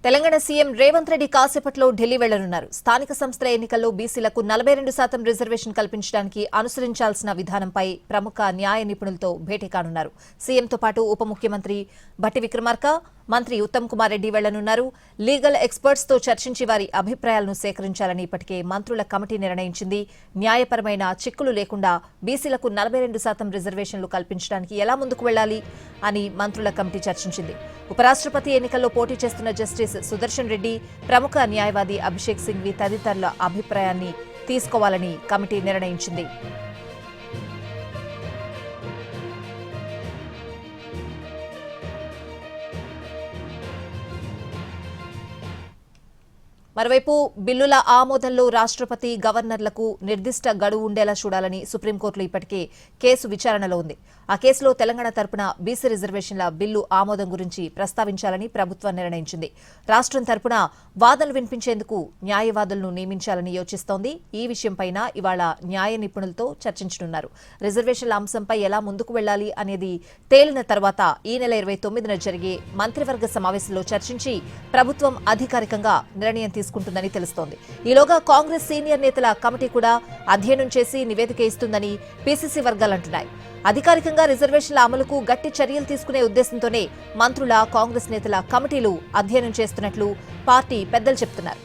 Telangana CM Revanth Reddy కాసేపట్లో ఢిల్లీ వెళ్లనున్నారు. స్థానిక సంస్థల ఎన్నికల్లో బీసీలకు 42% రిజర్వేషన్ కల్పించడానికి అనుసరించాల్సిన విధానంపై ప్రముఖ న్యాయ నిపుణులతో భేటీ కానున్నారు. సీఎంతో పాటు ఉప ముఖ్యమంత్రి భట్టి విక్రమార్క, మంత్రి ఉత్తమ్ కుమార్ రెడ్డి వెళ్లనున్నారు. లీగల్ ఎక్స్పర్ట్స్ తో చర్చించి వారి అభిప్రాయాలను సేకరించాలని ఇప్పటికే మంత్రుల కమిటీ నిర్ణయించింది. న్యాయపరమైన చిక్కులు లేకుండా బీసీలకు 42% రిజర్వేషన్లు కల్పించడానికి ఎలా ముందుకు వెళ్లాలి అని మంత్రుల కమిటీ చర్చించింది. ఉపరాష్ట్రపతి ఎన్నికల్లో పోటీ చేస్తున్న జస్టిస్ సుదర్శన్ రెడ్డి, ప్రముఖ న్యాయవాది అభిషేక్ సింఘ్వి తదితరుల అభిప్రాయాన్ని తీసుకోవాలని కమిటీ నిర్ణయించింది. మరోవైపు బిల్లుల ఆమోదంలో రాష్ట్రపతి, గవర్నర్లకు నిర్దిష్ట గడువు ఉండేలా చూడాలని సుప్రీంకోర్టులో ఇప్పటికే కేసు విచారణలో ఉంది. ఆ కేసులో తెలంగాణ తరపున బీసీ రిజర్వేషన్ల బిల్లు ఆమోదం గురించి ప్రస్తావించాలని ప్రభుత్వం నిర్ణయించింది. రాష్ట్రం తరపున వాదనలు వినిపించేందుకు న్యాయవాదులను నియమించాలని యోచిస్తోంది. ఈ విషయంపైన ఇవాళ న్యాయ నిపుణులతో చర్చించనున్నారు. రిజర్వేషన్ల అంశంపై ఎలా ముందుకు వెళ్లాలి అనేది తేలిన తర్వాత ఈ నెల 29న జరిగే మంత్రివర్గ సమావేశంలో చర్చించి ప్రభుత్వం అధికారికంగా నిర్ణయం తీసుకుంటుందని తెలుస్తోంది. ఈలోగా కాంగ్రెస్ సీనియర్ నేతల కమిటీ కూడా అధ్యయనం చేసి నివేదిక ఇస్తుందని పీసీసీ వర్గాలంటున్నాయి. అధికారికంగా రిజర్వేషన్ల అమలుకు గట్టి చర్యలు తీసుకునే ఉద్దేశంతోనే మంత్రుల, కాంగ్రెస్ నేతల కమిటీలు అధ్యయనం చేస్తున్నట్లు పార్టీ పెద్దలు చెబుతున్నారు.